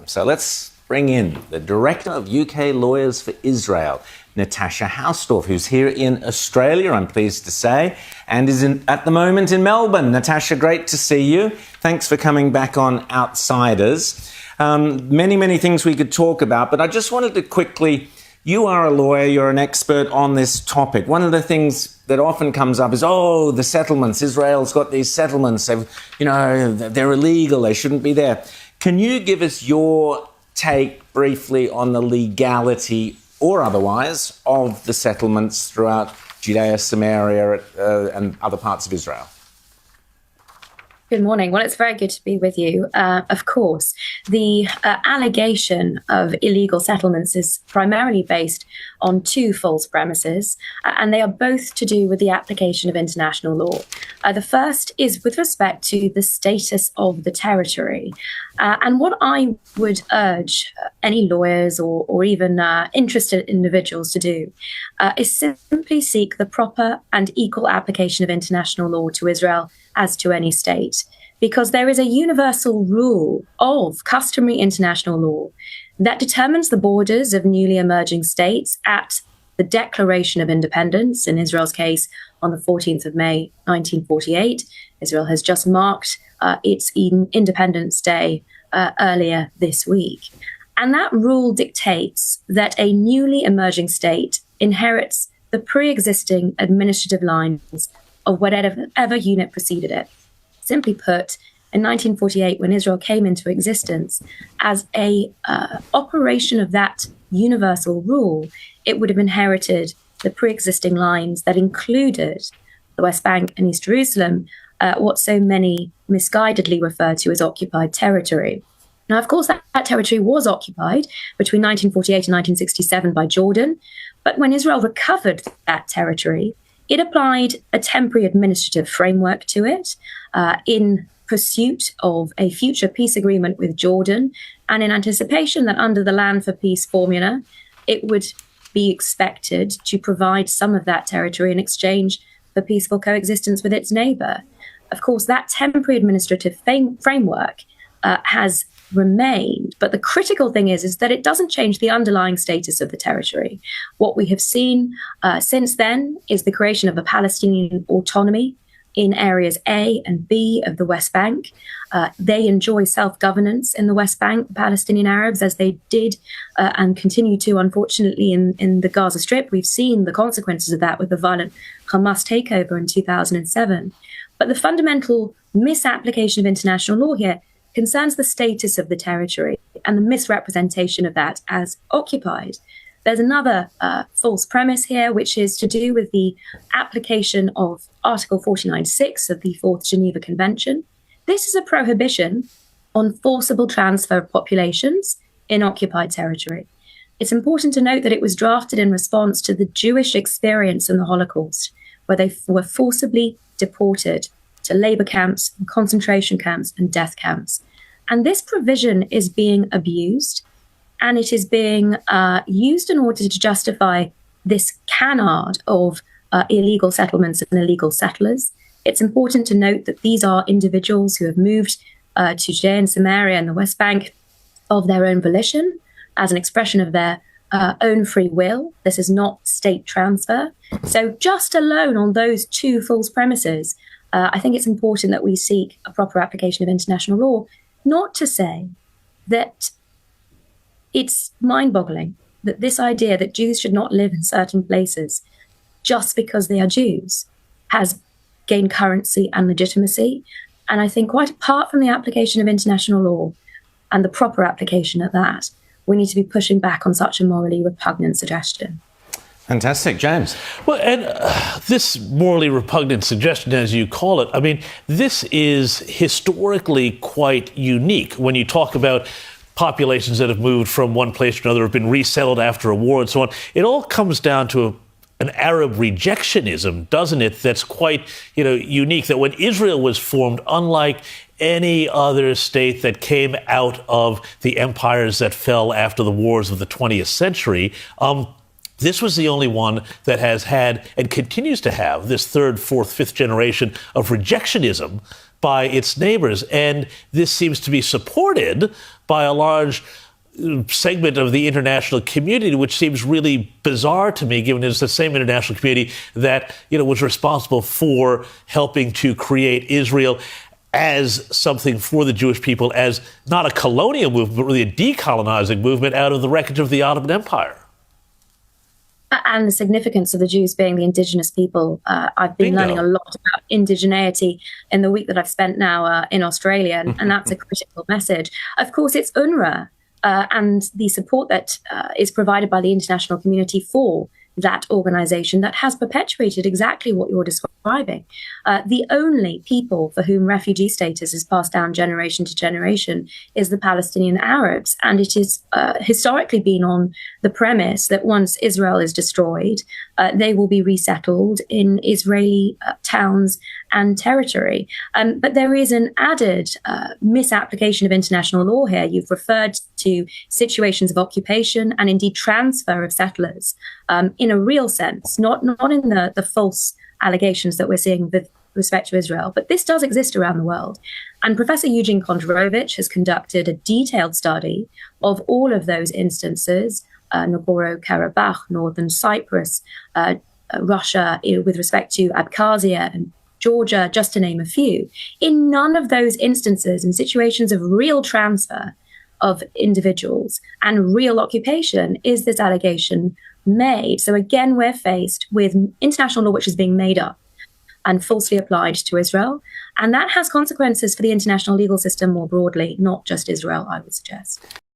So let's bring in the Director of UK Lawyers for Israel, Natasha Hausdorff, who's here in Australia, I'm pleased to say, and is at the moment in Melbourne. Natasha, great to see you. Thanks for coming back on Outsiders. Many things we could talk about, but I just wanted to quickly, you are a lawyer, you're an expert on this topic. One of the things that often comes up is, the settlements, Israel's got these settlements, they're illegal, they shouldn't be there. Can you give us your take briefly on the legality or otherwise of the settlements throughout Judea, Samaria and other parts of Israel? Good morning. Well, it's very good to be with you. Of course, the allegation of illegal settlements is primarily based on two false premises, and they are both to do with the application of international law. The first is with respect to the status of the territory. And what I would urge any lawyers or even interested individuals to do is simply seek the proper and equal application of international law to Israel as to any state, because there is a universal rule of customary international law that determines the borders of newly emerging states at the Declaration of Independence, in Israel's case, on the 14th of May, 1948. Israel has just marked its Independence Day earlier this week. And that rule dictates that a newly emerging state inherits the pre-existing administrative lines of whatever unit preceded it. Simply put, in 1948, when Israel came into existence, as a operation of that universal rule, it would have inherited the pre-existing lines that included the West Bank and East Jerusalem, what so many misguidedly refer to as occupied territory. Now, of course, that territory was occupied between 1948 and 1967 by Jordan, but when Israel recovered that territory, it applied a temporary administrative framework to it in pursuit of a future peace agreement with Jordan and in anticipation that under the Land for Peace formula, it would be expected to provide some of that territory in exchange for peaceful coexistence with its neighbour. Of course, that temporary administrative framework has remained, but the critical thing is that it doesn't change the underlying status of the territory. What we have seen since then is the creation of a Palestinian autonomy in areas A and B of the West Bank. They enjoy self-governance in the West Bank, the Palestinian Arabs, as they did and continue to, unfortunately, in the Gaza Strip. We've seen the consequences of that with the violent Hamas takeover in 2007. But the fundamental misapplication of international law here concerns the status of the territory and the misrepresentation of that as occupied. There's another false premise here, which is to do with the application of Article 49.6 of the Fourth Geneva Convention. This is a prohibition on forcible transfer of populations in occupied territory. It's important to note that it was drafted in response to the Jewish experience in the Holocaust, where they were forcibly deported to labor camps, concentration camps, and death camps. And this provision is being abused, and it is being used in order to justify this canard of illegal settlements and illegal settlers. It's important to note that these are individuals who have moved to Judea and Samaria and the West Bank of their own volition, as an expression of their own free will. This is not state transfer. So just alone on those two false premises, I think it's important that we seek a proper application of international law, not to say that it's mind-boggling that this idea that Jews should not live in certain places just because they are Jews has gained currency and legitimacy. And I think quite apart from the application of international law and the proper application of that, we need to be pushing back on such a morally repugnant suggestion. Fantastic. James? Well, and this morally repugnant suggestion, as you call it, I mean, this is historically quite unique when you talk about populations that have moved from one place to another, have been resettled after a war and so on. It all comes down to an Arab rejectionism, doesn't it, that's quite, unique, that when Israel was formed, unlike any other state that came out of the empires that fell after the wars of the 20th century, this was the only one that has had and continues to have this third, fourth, fifth generation of rejectionism by its neighbors. And this seems to be supported by a large segment of the international community, which seems really bizarre to me, given it's the same international community that, was responsible for helping to create Israel as something for the Jewish people, as not a colonial movement, but really a decolonizing movement out of the wreckage of the Ottoman Empire. And the significance of the Jews being the indigenous people. I've been learning a lot about indigeneity in the week that I've spent now in Australia, and that's a critical message. Of course, it's UNRWA and the support that is provided by the international community for that organization that has perpetuated exactly what you're describing. The only people for whom refugee status is passed down generation to generation is the Palestinian Arabs. And it is historically been on the premise that once Israel is destroyed, they will be resettled in Israeli towns and territory. But there is an added misapplication of international law here. You've referred to situations of occupation and indeed transfer of settlers in a real sense, not in the false allegations that we're seeing with respect to Israel. But this does exist around the world. And Professor Eugene Kondratovich has conducted a detailed study of all of those instances, Nagorno-Karabakh, Northern Cyprus, Russia with respect to Abkhazia and Georgia, just to name a few. In none of those instances, in situations of real transfer of individuals and real occupation, is this allegation made. So again, we're faced with international law which is being made up and falsely applied to Israel. And that has consequences for the international legal system more broadly, not just Israel, I would suggest.